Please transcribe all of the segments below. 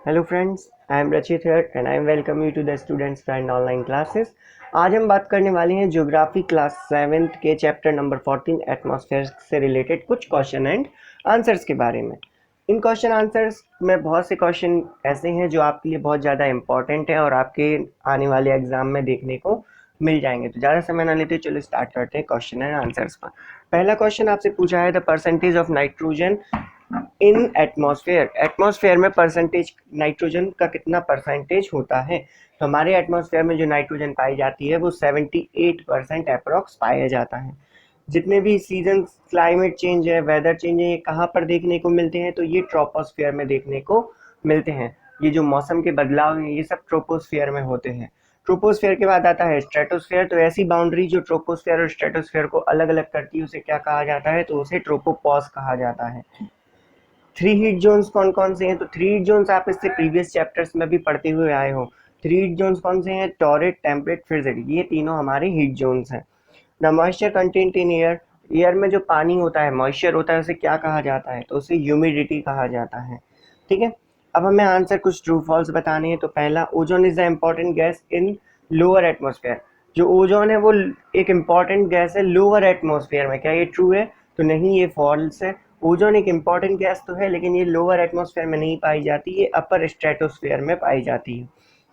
Hello friends, I am Rachit here and I am welcome you to the students friend online classes. आज हम बात करने वाले हैं ज्योग्राफी क्लास 7th के चैप्टर नंबर 14 एटमॉस्फेयर से रिलेटेड कुछ क्वेश्चन एंड आंसर्स के बारे में। इन क्वेश्चन आंसर्स में बहुत से क्वेश्चन ऐसे हैं जो आपके लिए बहुत ज़्यादा इंपॉर्टेंट है और आपके आने वाले एग्जाम में देखने को मिल जाएंगे। तो ज़्यादा समय ना लेते चलो स्टार्ट करते हैं क्वेश्चन एंड आंसर्स पर। पहला क्वेश्चन आपसे पूछा है the percentage of nitrogen in atmosphere. Atmosphere में परसेंटेज नाइट्रोजन का कितना परसेंटेज होता है। तो हमारे एटमॉस्फेयर में जो नाइट्रोजन पाई जाती है वो 78% अप्रोक्स पाया जाता है। जितने भी सीजन, क्लाइमेट चेंज है, वेदर चेंज है, ये कहाँ पर देखने को मिलते हैं, तो ये ट्रोपोस्फेयर में देखने को मिलते हैं। ये जो मौसम के बदलाव हैं ये सब ट्रोपोस्फेयर में होते हैं। ट्रोपोस्फेयर के बाद आता है स्ट्रेटोस्फेयर। तो ऐसी बाउंड्री जो ट्रोपोस्फेयर और स्ट्रेटोस्फेयर को अलग अलग करती है उसे क्या कहा जाता है, तो उसे ट्रोपोपॉज कहा जाता है। थ्री हीट जोन्स कौन कौन से हैं, तो थ्री हीट जोन्स आप इससे प्रीवियस चैप्टर्स में भी पढ़ते हुए आए हो। थ्री हीट जोन्स कौन से हैं, टॉरिड, टेम्परेट, फ्रिजिड, ये तीनों हमारे हीट जोन्स हैं। The moisture content in air, air में जो पानी होता है, मॉइस्चर होता है, उसे क्या कहा जाता है, तो उसे ह्यूमिडिटी कहा जाता है। ठीक है, अब हमें आंसर कुछ ट्रू फॉल्स बताने हैं। तो पहला, ozone is the important gas in lower atmosphere. जो ओजोन है वो एक इम्पॉर्टेंट गैस है लोअर एटमॉस्फेयर में, क्या ये ट्रू है, तो नहीं, ये फॉल्स है। ओजोन एक इम्पॉर्टेंट गैस तो है लेकिन ये लोअर एटमॉस्फेयर में नहीं पाई जाती, ये अपर स्ट्रेटोस्फेयर में पाई जाती है।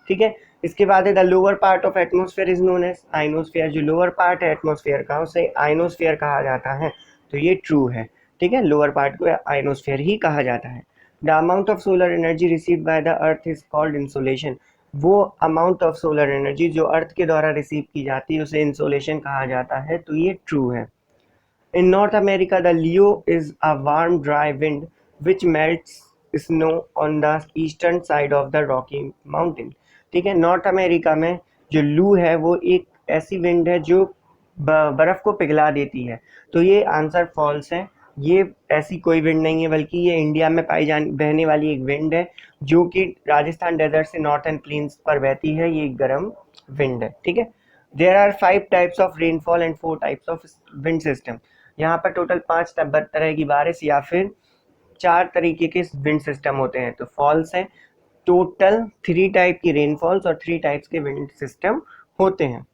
ठीक है, इसके बाद है the lower part of atmosphere is known as ionosphere. जो लोअर पार्ट है एटमॉस्फेयर का उसे आइनोस्फेयर कहा जाता है, तो ये ट्रू है। ठीक है, लोअर पार्ट को आइनोस्फेयर ही कहा जाता है। The amount of solar energy receive by the earth is called insolation. वो अमाउंट ऑफ सोलर एनर्जी जो अर्थ के द्वारा रिसीव की जाती है उसे इंसोलेशन कहा जाता है, तो ये ट्रू है। In North America, the Leo is a warm, dry wind which melts snow on the eastern side of the Rocky Mountain. ठीक है, नॉर्थ अमेरिका में जो लू है वो एक ऐसी विंड है जो बर्फ को पिघला देती है, तो ये आंसर फॉल्स है। ये ऐसी कोई विंड नहीं है, बल्कि ये इंडिया में पाई जाने बहने वाली एक विंड है जो कि राजस्थान डेजर्ट से नॉर्थन प्लेन्स पर बहती है। ये गर्म विंड है। ठीक है, there are 5 types of rainfall and 4 types of wind system. यहाँ पर टोटल 5 तरह की बारिश या फिर 4 तरीके के विंड सिस्टम होते हैं, तो फॉल्स है। टोटल 3 टाइप की रेनफॉल्स और 3 टाइप्स के विंड सिस्टम होते हैं।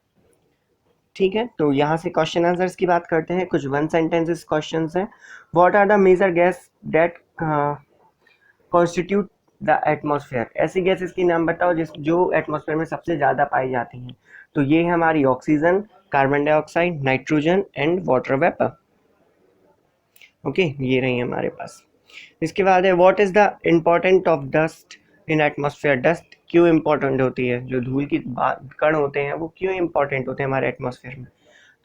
ठीक है, तो यहाँ से क्वेश्चन आंसर्स की बात करते हैं। कुछ वन सेंटेंसेस क्वेश्चंस हैं। What are the major gas that constitute the atmosphere. ऐसी गैसेस की नाम बताओ जो एटमॉस्फेयर में सबसे ज़्यादा पाई जाती हैं। तो ये है हमारी oxygen, carbon dioxide, nitrogen and water vapour. Okay, ये रही हमारे पास। इसके बाद है what is the important of dust in atmosphere. Dust क्यों इम्पोर्टेंट होती है, जो धूल की कण होते हैं वो क्यों इम्पोर्टेंट होते हैं हमारे एटमॉस्फेयर में।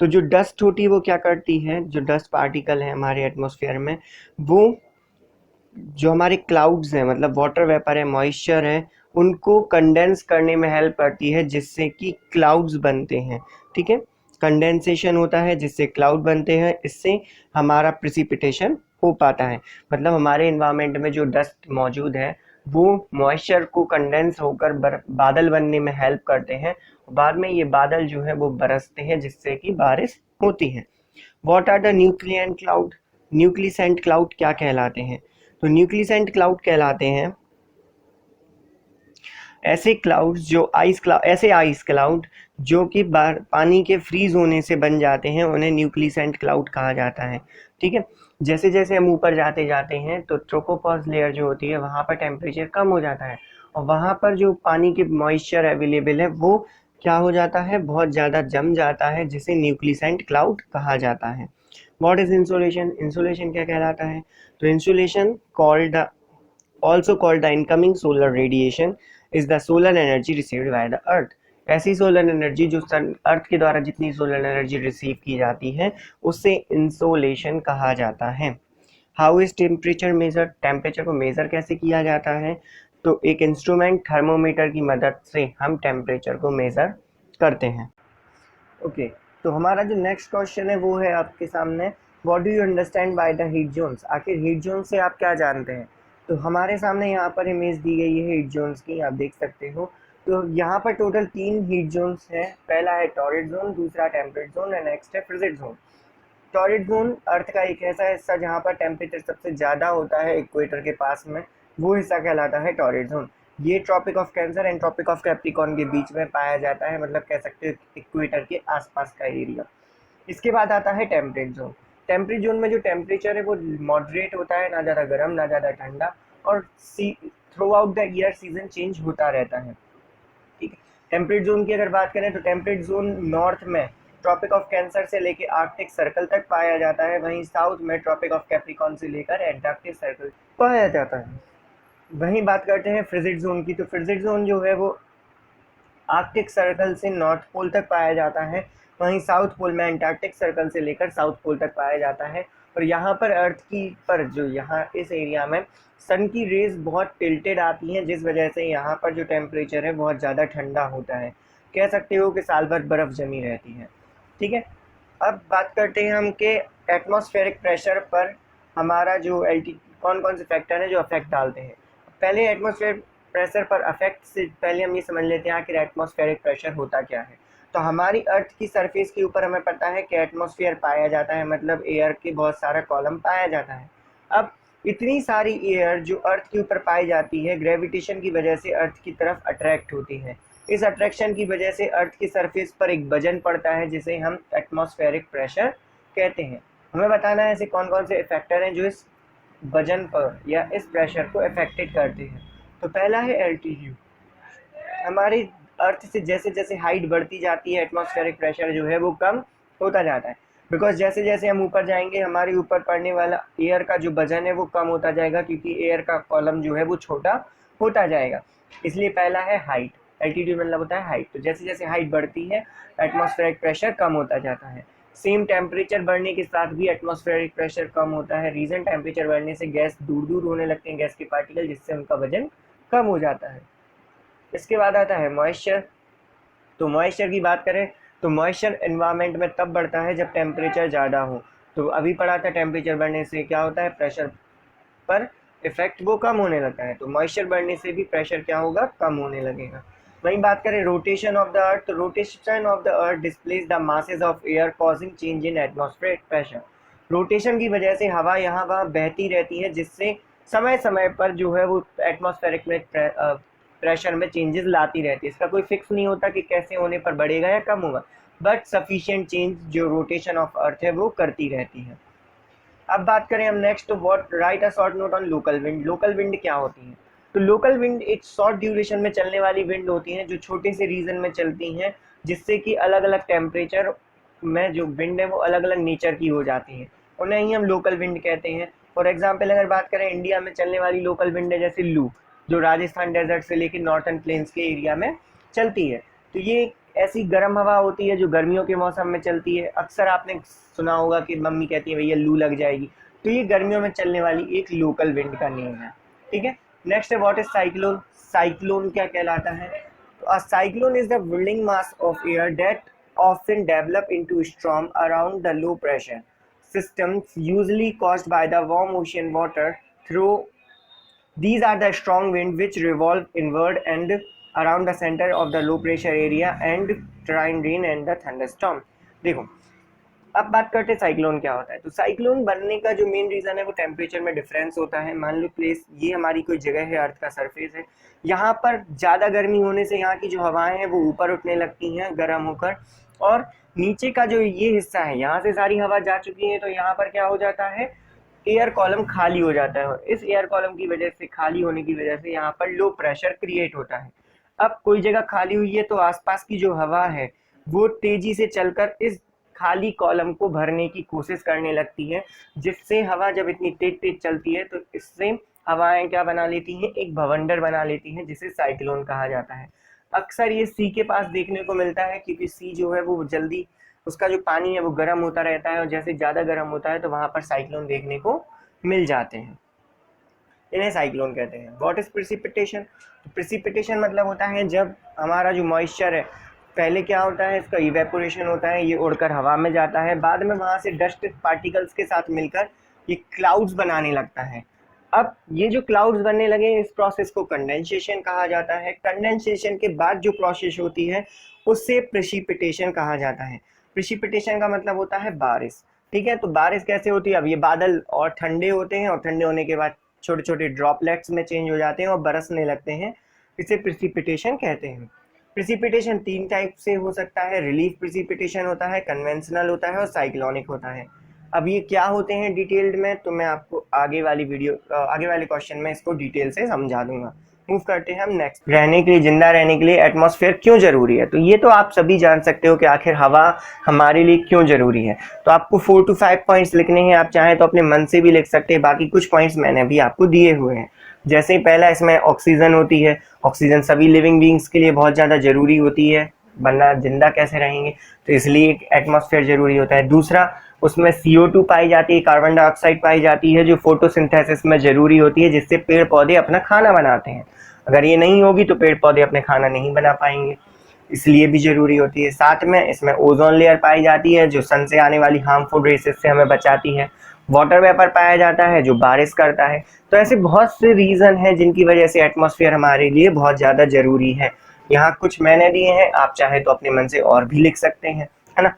तो जो डस्ट होती है वो क्या करती है, जो डस्ट पार्टिकल है हमारे एटमॉस्फेयर में, वो जो हमारे क्लाउड्स हैं, मतलब वाटर वेपर है, मॉइस्चर है, उनको कंडेंस करने में हेल्प करती है, जिससे कि क्लाउड्स बनते हैं। ठीक है, कंडेंसेशन होता है जिससे क्लाउड बनते हैं, इससे हमारा प्रिसिपिटेशन हो पाता है। मतलब हमारे इन्वायरमेंट में जो डस्ट मौजूद है वो मॉइस्चर को कंडेंस होकर बादल बनने में हेल्प करते हैं। बाद में ये बादल जो है वो बरसते हैं जिससे कि बारिश होती है। What are the noctilucent cloud. Noctilucent cloud क्या कहलाते हैं, तो न्यूक्लिसेंट क्लाउड कहलाते हैं ऐसे क्लाउड्स जो ऐसे आइस क्लाउड जो कि पानी के फ्रीज होने से बन जाते हैं, उन्हें न्यूक्लिसेंट क्लाउड कहा जाता है। ठीक है, जैसे जैसे हम ऊपर जाते जाते हैं तो ट्रोपोपॉज लेयर जो होती है वहाँ पर टेम्परेचर कम हो जाता है और वहाँ पर जो पानी के मॉइस्चर अवेलेबल है वो क्या हो जाता है, बहुत ज़्यादा जम जाता है, जिसे न्यूक्लिसेंट क्लाउड कहा जाता है। What is insulation. इंसुलेशन क्या कहलाता है, तो insulation called also called the incoming solar radiation is the solar energy received by the earth। ऐसी सोलर एनर्जी जो अर्थ के द्वारा जितनी सोलर एनर्जी रिसीव की जाती है उससे इंसोलेशन कहा जाता है। How is temperature measure. Temperature को मेजर कैसे किया जाता है, तो एक इंस्ट्रूमेंट थर्मोमीटर की मदद से हम टेम्परेचर को मेजर करते हैं। ओके, तो हमारा जो नेक्स्ट क्वेश्चन है वो है आपके सामने, what do you understand by the heat zones. आखिर हीट जोन से आप क्या जानते हैं। तो हमारे सामने यहाँ पर इमेज दी गई है हीट जोन्स की, आप देख सकते हो। तो यहाँ पर टोटल 3 हीट जोन्स हैं। पहला है टॉरिड जोन, दूसरा टेम्परेट जोन एंड नेक्स्ट है फ्रिजिड जोन। टॉरिड जोन अर्थ का एक ऐसा हिस्सा जहाँ पर टेम्परेचर सबसे ज़्यादा होता है इक्वेटर के पास में, वो हिस्सा कहलाता है टॉरिड जोन। ये tropic of cancer and tropic of capricorn के बीच में पाया जाता है, मतलब कह सकते हो इक्वेटर के आसपास का एरिया। इसके बाद आता है टेम्परेट जोन। टेम्परेट जोन में जो टेम्परेचर है वो मॉडरेट होता है, ना ज़्यादा गर्म ना ज़्यादा ठंडा, और through out the year season change होता रहता है। ठीक है, टेम्परेट जोन की अगर बात करें तो टेम्परेट जोन नॉर्थ में ट्रॉपिक ऑफ कैंसर से लेकर आर्कटिक सर्कल तक पाया जाता है, वहीं साउथ में ट्रॉपिक ऑफ कैप्रिकॉर्न से लेकर एंटार्क्टिक सर्कल पाया जाता है। वहीं बात करते हैं फ्रिजिड जोन की, तो फ्रिजिड जोन जो है वो आर्कटिक सर्कल से नॉर्थ पोल तक पाया जाता है, वहीं साउथ पोल में एंटार्क्टिक सर्कल से लेकर साउथ पोल तक पाया जाता है। और यहाँ पर अर्थ की पर जो यहाँ इस एरिया में सन की रेज बहुत टिल्टेड आती हैं, जिस वजह से यहाँ पर जो टेम्परेचर है बहुत ज़्यादा ठंडा होता है, कह सकते हो कि साल भर बर्फ़ जमी रहती है। ठीक है, अब बात करते हैं हम कि एटमॉस्फेरिक प्रेशर पर हमारा जो कौन कौन से फैक्टर हैं जो अफेक्ट डालते हैं। पहले एटमॉस्फेयर प्रेशर पर अफेक्ट से पहले हम ये समझ लेते हैं आखिर एटमॉस्फेरिक प्रेशर होता क्या है। तो हमारी अर्थ की सरफेस के ऊपर हमें पता है कि एटमॉस्फेयर पाया जाता है, मतलब एयर के बहुत सारा कॉलम पाया जाता है। अब इतनी सारी एयर जो अर्थ के ऊपर पाई जाती है, ग्रेविटेशन की वजह से अर्थ की तरफ अट्रैक्ट होती है। इस अट्रैक्शन की वजह से अर्थ की सरफेस पर एक वजन पड़ता है जिसे हम एटमॉस्फेरिक प्रेशर कहते हैं। हमें बताना है ऐसे कौन कौन से फैक्टर हैं जो इस वजन पर या इस प्रेशर को अफेक्टेड करते हैं। तो पहला है एल्टीट्यूड। हमारी अर्थ से जैसे जैसे हाइट बढ़ती जाती है एटमॉस्फेरिक प्रेशर जो है वो कम होता जाता है, बिकॉज जैसे जैसे हम ऊपर जाएंगे हमारे ऊपर पड़ने वाला एयर का जो वजन है वो कम होता जाएगा, क्योंकि एयर का कॉलम जो है वो छोटा होता जाएगा। इसलिए पहला है हाइट। एल्टीट्यूड मतलब होता है हाइट। तो जैसे जैसे हाइट बढ़ती है एटमॉस्फेरिक प्रेशर कम होता जाता है। सेम टेम्परेचर बढ़ने के साथ भी एटमॉस्फेरिक प्रेशर कम होता है। रीज़न टेम्परेचर बढ़ने से गैस दूर दूर होने लगते हैं, गैस के पार्टिकल, जिससे उनका वजन कम हो जाता है। इसके बाद आता है मॉइस्चर। तो मॉइस्चर की बात करें तो मॉइस्चर एनवायरनमेंट में तब बढ़ता है जब टेम्परेचर ज़्यादा हो। तो अभी पढ़ा था टेम्परेचर बढ़ने से क्या होता है, प्रेशर पर इफेक्ट वो कम होने लगता है। तो मॉइस्चर बढ़ने से भी प्रेशर क्या होगा, कम होने लगेगा। वहीं बात करें रोटेशन ऑफ द अर्थ, तो rotation of the earth displace the masses of air causing change in atmospheric pressure. Rotation की वजह से हवा यहाँ वहाँ बहती रहती है, जिससे समय समय पर जो है वो एटमॉस्फेरिक में प्रेशर में चेंजेस लाती रहती है। इसका कोई फिक्स नहीं होता कि कैसे होने पर बढ़ेगा या कम होगा, बट सफिशिएंट चेंज जो रोटेशन ऑफ अर्थ है वो करती रहती है। अब बात करें हम नेक्स्ट, तो what right a short note on local wind. Local wind क्या होती है? तो लोकल विंड एक शॉर्ट ड्यूरेशन में चलने वाली विंड होती हैं जो छोटे से रीजन में चलती हैं, जिससे कि अलग अलग टेम्परेचर में जो विंड है वो अलग अलग नेचर की हो जाती है, उन्हें ही हम लोकल विंड कहते हैं। फॉर एग्जाम्पल अगर बात करें इंडिया में चलने वाली लोकल विंड है जैसे लू, जो राजस्थान डेजर्ट से लेकर नॉर्थन प्लेन्स के एरिया में चलती है। तो ये ऐसी गर्म हवा होती है जो गर्मियों के मौसम में चलती है। अक्सर आपने सुना होगा कि मम्मी कहती है भैया लू लग जाएगी, तो ये गर्मियों में चलने वाली एक लोकल विंड का नेम है। ठीक है, नेक्स्ट है व्हाट इज साइक्लोन। साइक्लोन क्या कहलाता है? तो a cyclone is the whirling mass of air that often develop into storm around the low pressure systems usually caused by the warm ocean water through. These are the strong wind which revolve inward and around the center of the low pressure area and train rain and the thunderstorm. देखो, अब बात करते हैं cyclone क्या होता है। तो cyclone बनने का जो मेन रीजन है वो टेम्परेचर में डिफरेंस होता है। मान लो प्लेस ये हमारी कोई जगह है, अर्थ का सरफेस है, यहाँ पर ज़्यादा गर्मी होने से यहाँ की जो हवाएं हैं वो ऊपर उठने लगती हैं गर्म होकर, और नीचे का जो ये हिस्सा है यहाँ से सारी हवा जा चुकी है, तो यहाँ पर क्या हो जाता है, एयर कॉलम खाली हो जाता है। और इस एयर कॉलम की वजह से, खाली होने की वजह से यहाँ पर लो प्रेशर क्रिएट होता है। अब कोई जगह खाली हुई है तो आसपास की जो हवा है वो तेजी से चलकर इस खाली कॉलम को भरने की कोशिश करने लगती है, जिससे हवा जब इतनी तेज तेज चलती है तो इससे हवाएं क्या बना लेती हैं, एक भवंडर बना लेती हैं, जिसे साइक्लोन कहा जाता है। अक्सर ये सी के पास देखने को मिलता है, क्योंकि सी जो है वो जल्दी, उसका जो पानी है वो गर्म होता रहता है, और जैसे ज़्यादा गर्म होता है तो वहाँ पर साइक्लोन देखने को मिल जाते हैं। इन्हें साइक्लोन कहते हैं। What is precipitation? तो प्रिसिपिटेशन मतलब होता है जब हमारा जो मॉइस्चर है, पहले क्या होता है, इसका इवेपोरेशन होता है, ये उड़कर हवा में जाता है, बाद में वहाँ से डस्ट पार्टिकल्स के साथ मिलकर ये क्लाउड्स बनाने लगता है। अब ये जो क्लाउड्स बनने लगे इस प्रोसेस को कंडेंसेशन कहा जाता है। कंडेंसेशन के बाद जो प्रोसेस होती है उससे प्रेसिपिटेशन कहा जाता है। प्रेसिपिटेशन का मतलब होता है बारिश। ठीक है, तो बारिश कैसे होती है? अब ये बादल और ठंडे होते हैं, और ठंडे होने के बाद छोटे छोटे ड्रॉपलेट्स में चेंज हो जाते हैं और बरसने लगते हैं। इसे प्रिसिपिटेशन कहते हैं। प्रिसिपिटेशन 3 टाइप से हो सकता है, रिलीफ प्रिसिपिटेशन होता है, कन्वेंशनल होता है और साइक्लोनिक होता है। अब ये क्या होते हैं डिटेल्ड में, तो मैं आपको आगे वाले क्वेश्चन में इसको डिटेल से समझा दूंगा। मूव करते हैं हम नेक्स्ट। रहने के लिए, जिंदा रहने के लिए एटमॉस्फेयर क्यों जरूरी है, तो ये तो आप सभी जान सकते हो कि आखिर हवा हमारे लिए क्यों जरूरी है। तो आपको 4 to 5 पॉइंट्स लिखने हैं, आप चाहें तो अपने मन से भी लिख सकते हैं, बाकी कुछ पॉइंट्स मैंने भी आपको दिए हुए हैं। जैसे ही पहला, इसमें ऑक्सीजन होती है, ऑक्सीजन सभी लिविंग बींग्स के लिए बहुत ज़्यादा ज़रूरी होती है, वरना जिंदा कैसे रहेंगे, तो इसलिए एटमॉस्फेयर ज़रूरी होता है। दूसरा, उसमें CO2 पाई जाती है, कार्बन डाइऑक्साइड पाई जाती है, जो फोटोसिंथेसिस में ज़रूरी होती है, जिससे पेड़ पौधे अपना खाना बनाते हैं। अगर ये नहीं होगी तो पेड़ पौधे अपने खाना नहीं बना पाएंगे, इसलिए भी ज़रूरी होती है। साथ में इसमें ओजोन लेयर पाई जाती है, जो सन से आने वाली हार्मफुल रेसेस से हमें बचाती है। वाटर वेपर पाया जाता है, जो बारिश करता है। तो ऐसे बहुत से रीज़न हैं जिनकी वजह से एटमॉस्फेयर हमारे लिए बहुत ज़्यादा ज़रूरी है। यहाँ कुछ मैंने दिए हैं, आप चाहे तो अपने मन से और भी लिख सकते हैं, है ना।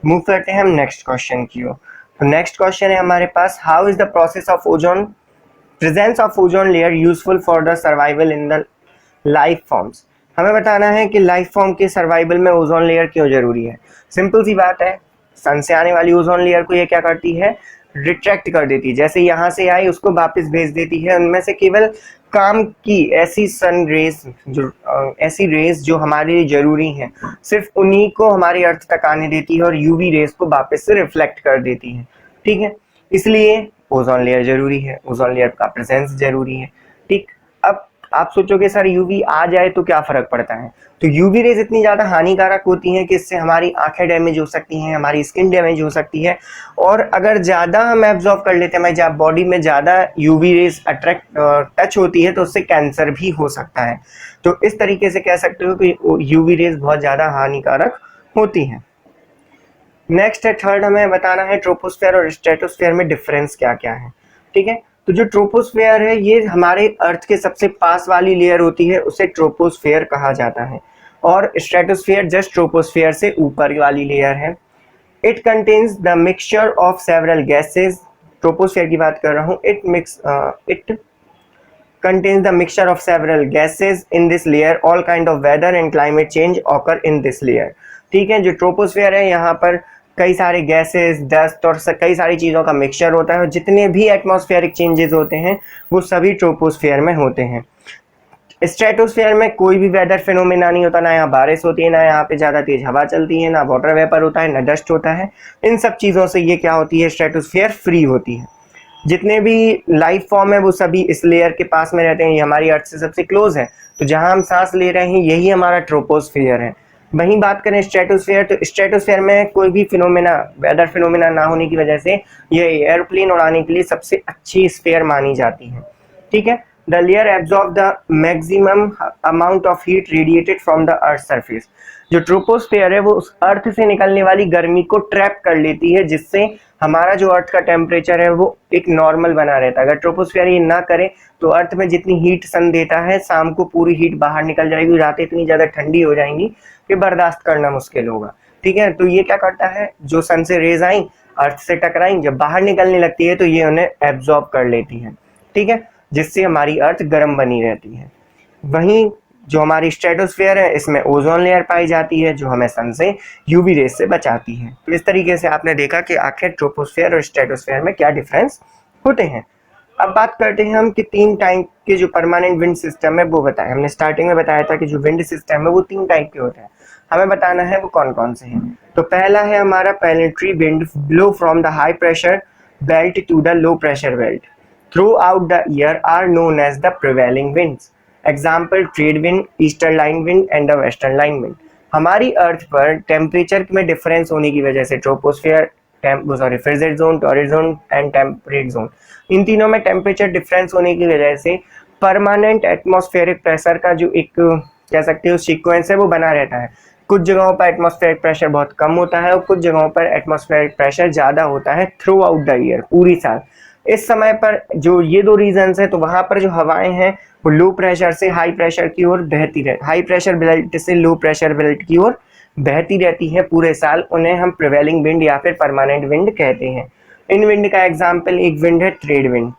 मूव करते हैं हम नेक्स्ट क्वेश्चन की ओर। तो नेक्स्ट क्वेश्चन है हमारे पास, how is the process of ozone presence of ozone layer useful for the survival in the life forms. हमें बताना है कि लाइफ फॉर्म के सर्वाइवल में ओजोन लेयर क्यों जरूरी है। सिंपल सी बात है, सन से आने वाली ओजोन लेयर को ये क्या करती है, रिट्रैक्ट कर देती है। जैसे यहाँ से आई उसको वापस भेज देती है। उनमें से केवल काम की ऐसी सन रेस ऐसी रेस जो हमारे लिए जरूरी हैं, सिर्फ उन्हीं को हमारी अर्थ तक आने देती है और यूवी रेस को वापस से रिफ्लेक्ट कर देती है। ठीक है, इसलिए ओजोन लेयर जरूरी है, ओजोन लेयर का प्रेजेंस जरूरी है। ठीक, अब आप सोचोगे सर यूवी आ जाए तो क्या फर्क पड़ता है, तो यूवी रेज इतनी ज़्यादा हानिकारक होती हैं कि इससे हमारी आंखें डैमेज हो सकती हैं, हमारी स्किन डैमेज हो सकती है, और अगर ज़्यादा हम एब्जॉर्व कर लेते हैं, हमारी बॉडी में ज़्यादा यूवी रेज टच होती है तो उससे कैंसर भी हो सकता है। तो इस तरीके से कह सकते हो कि यूवी रेज बहुत ज़्यादा हानिकारक होती हैं। नेक्स्ट है थर्ड, हमें बताना है ट्रोपोस्फेयर और स्ट्रेटोस्फेयर में डिफरेंस क्या क्या है। ठीक है, तो जो ट्रोपोस्फेयर है ये हमारे अर्थ के सबसे पास वाली लेयर होती है, उसे ट्रोपोस्फेयर कहा जाता है, और स्ट्रेटोस्फेयर जस्ट ट्रोपोस्फेयर से ऊपर वाली लेयर है। It contains the mixture of several gases, troposphere की बात कर रहा हूँ। It contains the mixture of several gases in this layer. All kind of weather and climate change occur in this layer. ठीक है, जो ट्रोपोस्फेयर है यहाँ पर कई सारे गैसेस, डस्ट और कई सारी चीज़ों का मिक्सचर होता है, और जितने भी एटमॉस्फेरिक चेंजेस होते हैं वो सभी ट्रोपोस्फेयर में होते हैं। स्ट्रेटोस्फेयर में कोई भी वेदर फिनोमेना नहीं होता, ना यहाँ बारिश होती है, ना यहाँ पे ज़्यादा तेज हवा चलती है, ना वाटर वेपर होता है, ना डस्ट होता है। इन सब चीज़ों से ये क्या होती है, स्ट्रेटोस्फेयर फ्री होती है। जितने भी लाइफ फॉर्म है वो सभी इस लेयर के पास में रहते हैं, ये हमारी अर्थ से सबसे क्लोज है, तो जहां हम सांस ले रहे हैं यही हमारा ट्रोपोस्फेयर है। वहीं बात करें स्ट्रेटोस्फेयर, तो स्ट्रेटोस्फेयर में कोई भी फिनोमेना, वेदर फिनोमेना ना होने की वजह से ये एयरप्लेन उड़ाने के लिए सबसे अच्छी स्फेयर मानी जाती है। ठीक है, the layer absorb the maximum amount of heat radiated from the earth surface. जो ट्रोपोस्फेयर है वो उस अर्थ से निकलने वाली गर्मी को ट्रैप कर लेती है, जिससे हमारा जो अर्थ का टेम्परेचर है वो एक नॉर्मल बना रहता है। अगर ट्रोपोस्फेयर ये ना करे तो अर्थ में जितनी हीट सन देता है, शाम को पूरी हीट बाहर निकल जाएगी, रातें इतनी ज़्यादा ठंडी हो जाएंगी कि बर्दाश्त करना मुश्किल होगा। ठीक है, तो ये क्या करता है, जो सन से रेज आई, अर्थ से टकराई, जब बाहर निकलने लगती है तो ये उन्हें एब्जॉर्ब कर लेती है। ठीक है, जिससे हमारी अर्थ गर्म बनी रहती है। वहीं जो हमारी स्ट्रेटोस्फेयर है इसमें ओजोन लेयर पाई जाती है, जो हमें सन से यूवी रेस से बचाती है। तो इस तरीके से आपने देखा कि आखिर ट्रोपोस्फेयर और स्ट्रेटोस्फेयर में क्या डिफरेंस होते हैं। अब बात करते हैं हम कि 3 टाइप के जो परमानेंट विंड सिस्टम है वो बताएं। हमने स्टार्टिंग में बताया था कि जो विंड सिस्टम है वो 3 टाइप के होते हैं, हमें बताना है वो कौन कौन से हैं। तो पहला है हमारा planetary wind, blow from the high pressure belt to the low pressure belt throughout the year are known as the prevailing winds. Example, trade wind, eastern line wind and the western line wind. हमारी अर्थ पर temperature में difference होने की वजह से troposphere, frigid zone, torrid zone and temperate zone, इन तीनों में टेम्परेचर डिफरेंस होने की वजह से परमानेंट एटमॉस्फेरिक प्रेशर का जो एक कह सकते हो सीक्वेंस है वो बना रहता है। कुछ जगहों पर एटमॉस्फेरिक प्रेशर बहुत कम होता है और कुछ जगहों पर एटमॉस्फेरिक प्रेशर ज़्यादा होता है थ्रू आउट द ईयर, पूरी साल। इस समय पर जो ये 2 रीजंस है, तो वहाँ पर जो हवाएं हैं वो लो प्रेशर से हाई प्रेशर की ओर बहती रहती, हाई प्रेशर बेल्ट से लो प्रेशर बेल्ट की ओर बहती रहती है पूरे साल। उन्हें हम प्रिवेलिंग विंड या फिर परमानेंट विंड कहते हैं। इन विंड का एग्जाम्पल एक विंड है ट्रेड विंड।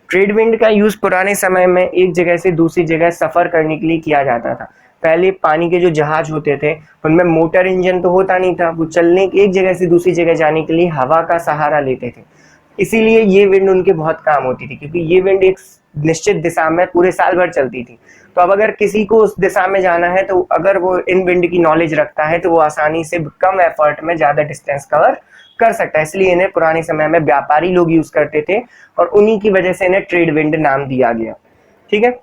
ट्रेड विंड का यूज पुराने समय में एक जगह से दूसरी जगह सफर करने के लिए किया जाता था। पहले पानी के जो जहाज होते थे उनमें मोटर इंजन तो होता नहीं था, वो चलने एक जगह से दूसरी जगह जाने के लिए हवा का सहारा लेते थे। इसीलिए ये विंड उनके बहुत काम होती थी, क्योंकि ये विंड एक निश्चित दिशा में पूरे साल भर चलती थी। तो अब अगर किसी को उस दिशा में जाना है तो अगर वो इन विंड की नॉलेज रखता है तो वो आसानी से कम एफर्ट में ज्यादा डिस्टेंस कवर कर सकता है। इसलिए इन्हें पुराने समय में व्यापारी लोग यूज करते थे और उन्हीं की वजह से इन्हें ट्रेड विंड नाम दिया गया। ठीक है,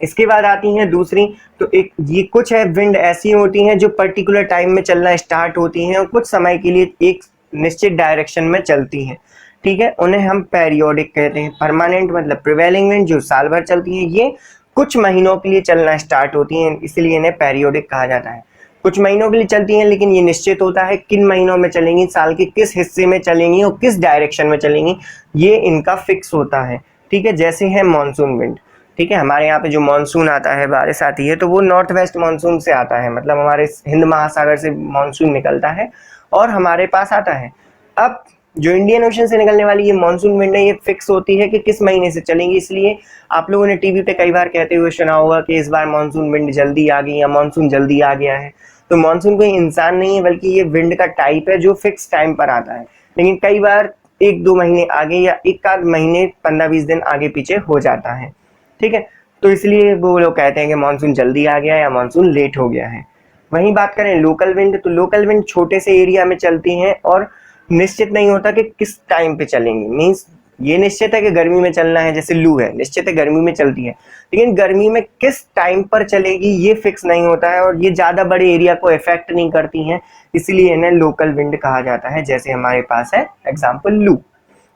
इसके बाद आती हैं दूसरी। तो एक ये कुछ है विंड ऐसी होती हैं जो पर्टिकुलर टाइम में चलना स्टार्ट होती हैं और कुछ समय के लिए एक निश्चित डायरेक्शन में चलती हैं। ठीक है, उन्हें हम पेरियोडिक कहते हैं। परमानेंट मतलब प्रिवेलिंग विंड जो साल भर चलती हैं, ये कुछ महीनों के लिए चलना स्टार्ट होती हैं, इसलिए इन्हें पेरियोडिक कहा जाता है। कुछ महीनों के लिए चलती हैं, लेकिन ये निश्चित होता है किन महीनों में चलेंगी, साल के किस हिस्से में चलेंगी और किस डायरेक्शन में चलेंगी, ये इनका फिक्स होता है। ठीक है, जैसे है मानसून विंड। ठीक है, हमारे यहाँ पे जो मानसून आता है, बारिश आती है, तो वो नॉर्थ वेस्ट मानसून से आता है, मतलब हमारे हिंद महासागर से मानसून निकलता है और हमारे पास आता है। अब जो इंडियन ओशन से निकलने वाली ये मानसून विंड है, ये फिक्स होती है कि किस महीने से चलेंगी। इसलिए आप लोगों ने टीवी पे कई बार कहते हुए सुना होगा कि इस बार मानसून विंड जल्दी आ गई या मानसून जल्दी आ गया है। तो मानसून कोई इंसान नहीं है, बल्कि ये विंड का टाइप है जो फिक्स टाइम पर आता है, लेकिन कई बार 1-2 महीने आगे या एक आध महीने 15-20 दिन आगे पीछे हो जाता है। ठीक है, तो इसलिए वो लोग कहते हैं कि मानसून जल्दी आ गया या मानसून लेट हो गया है। वहीं बात करें लोकल विंड, तो लोकल विंड छोटे से एरिया में चलती हैं और निश्चित नहीं होता कि किस टाइम पे चलेंगी। मींस ये निश्चित है कि गर्मी में चलना है, जैसे लू है, निश्चित है गर्मी में चलती है, लेकिन गर्मी में किस टाइम पर चलेगी ये फिक्स नहीं होता है और ये ज्यादा बड़े एरिया को इफेक्ट नहीं करती हैं, इसलिए इन्हें लोकल विंड कहा जाता है। जैसे हमारे पास है एग्जाम्पल लू।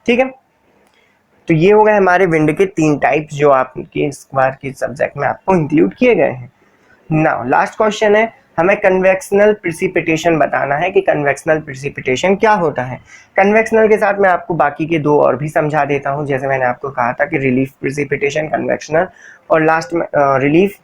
ठीक है, तो ये हो गए हमारे विंड के 3 टाइप्स जो आपके इस बार के सब्जेक्ट में आपको इंक्लूड किए गए हैं। नाउ लास्ट क्वेश्चन है, हमें कन्वेक्शनल प्रिसिपिटेशन बताना है कि कन्वेक्शनल प्रिसिपिटेशन क्या होता है। कन्वेक्शनल के साथ मैं आपको बाकी के 2 और भी समझा देता हूं। जैसे मैंने आपको कहा था कि रिलीफ प्रिसिपिटेशन, कन्वेक्शनल, और लास्ट में रिलीफ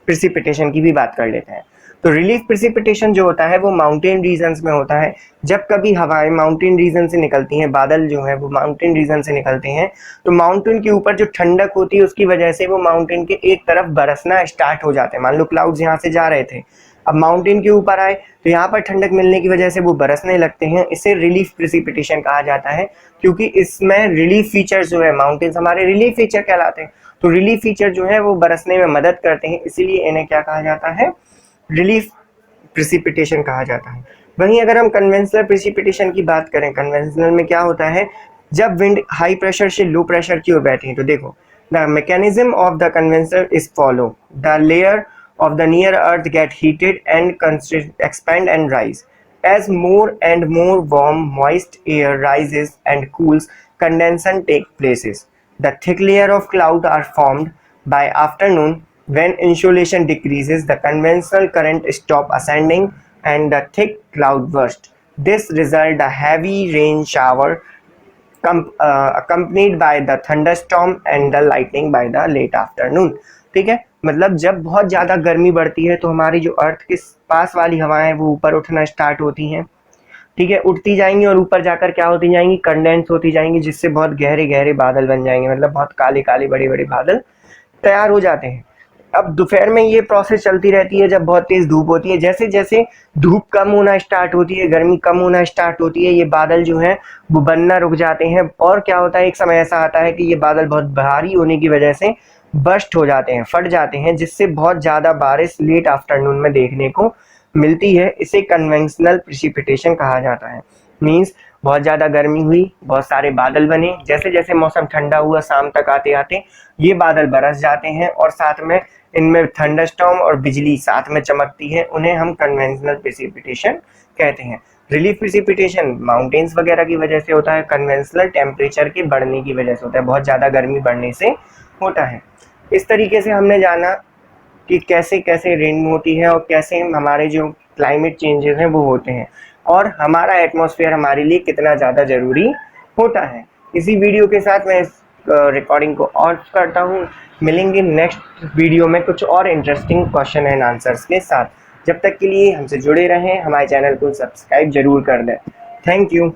प्रिसिपिटेशन की भी बात कर लेते हैं। तो रिलीफ प्रिसिपिटेशन जो होता है वो माउंटेन रीजन्स में होता है। जब कभी हवाएं माउंटेन रीजन से निकलती हैं, बादल जो है वो माउंटेन रीजन से निकलते हैं, तो माउंटेन के ऊपर जो ठंडक होती है उसकी वजह से वो माउंटेन के एक तरफ बरसना स्टार्ट हो जाते हैं। मान लो क्लाउड्स यहाँ से जा रहे थे, अब माउंटेन के ऊपर आए तो यहाँ पर ठंडक मिलने की वजह से वो बरसने लगते हैं। इसे रिलीफ प्रिसिपिटेशन कहा जाता है, क्योंकि इसमें रिलीफ फीचर जो है, माउंटेन्स हमारे रिलीफ फीचर कहलाते हैं। तो रिलीफ फीचर जो है वो बरसने में मदद करते हैं, इसीलिए इन्हें क्या कहा जाता है, रिलीफ प्रिसिपिटेशन कहा जाता है। वहीं अगर हम कन्वेंशनल प्रिसिपिटेशन की बात करें, कन्वेंशनल में क्या होता है, जब विंड हाई प्रेशर से लो प्रेशर की ओर बैठी है, तो देखो the mechanism of the conventional is follow, the layer of the near earth get heated and expand and rise. As more and more warm moist air rises and cools, condensation take places. The thick layer of cloud are formed by afternoon. When insolation decreases, the conventional current stop ascending and the thick cloud burst. This result a heavy rain shower accompanied by the thunderstorm and the lightning by the late afternoon. ठीक है, मतलब जब बहुत ज़्यादा गर्मी बढ़ती है तो हमारी जो अर्थ के पास वाली हवाएं वो ऊपर उठना स्टार्ट होती हैं। ठीक है, उठती जाएंगी और ऊपर जाकर क्या होती जाएंगी, कंडेंस होती जाएंगी, जिससे बहुत गहरे गहरे बादल बन जाएंगे, मतलब बहुत काले काले बड़े बड़े बादल तैयार हो जाते हैं। अब दोपहर में ये प्रोसेस चलती रहती है, जब बहुत तेज धूप होती है, जैसे जैसे धूप कम होना स्टार्ट होती है, गर्मी कम होना स्टार्ट होती है, ये बादल जो हैं वो बनना रुक जाते हैं। और क्या होता है, एक समय ऐसा आता है कि ये बादल बहुत भारी होने की वजह से बर्स्ट हो जाते हैं, फट जाते हैं, जिससे बहुत ज़्यादा बारिश लेट आफ्टरनून में देखने को मिलती है। इसे कन्वेंशनल प्रिसिपिटेशन कहा जाता है। मीन्स बहुत ज़्यादा गर्मी हुई, बहुत सारे बादल बने, जैसे जैसे मौसम ठंडा हुआ शाम तक आते आते ये बादल बरस जाते हैं और साथ में इनमें थंडरस्टॉर्म और बिजली साथ में चमकती है, उन्हें हम कन्वेंशनल प्रिसिपिटेशन कहते हैं। रिलीफ प्रिसिपिटेशन माउंटेन्स वगैरह की वजह से होता है, कन्वेंशनल टेम्परेचर के बढ़ने की वजह से होता है, बहुत ज़्यादा गर्मी बढ़ने से होता है। इस तरीके से हमने जाना कि कैसे कैसे रेन होती है और कैसे हमारे जो क्लाइमेट चेंजेस हैं वो होते हैं और हमारा एटमॉस्फेयर हमारे लिए कितना ज़्यादा ज़रूरी होता है। इसी वीडियो के साथ मैं इस रिकॉर्डिंग को ऑफ करता हूँ। मिलेंगे नेक्स्ट वीडियो में कुछ और इंटरेस्टिंग क्वेश्चन एंड आंसर्स के साथ। जब तक के लिए हमसे जुड़े रहें, हमारे चैनल को सब्सक्राइब जरूर कर दें। Thank you.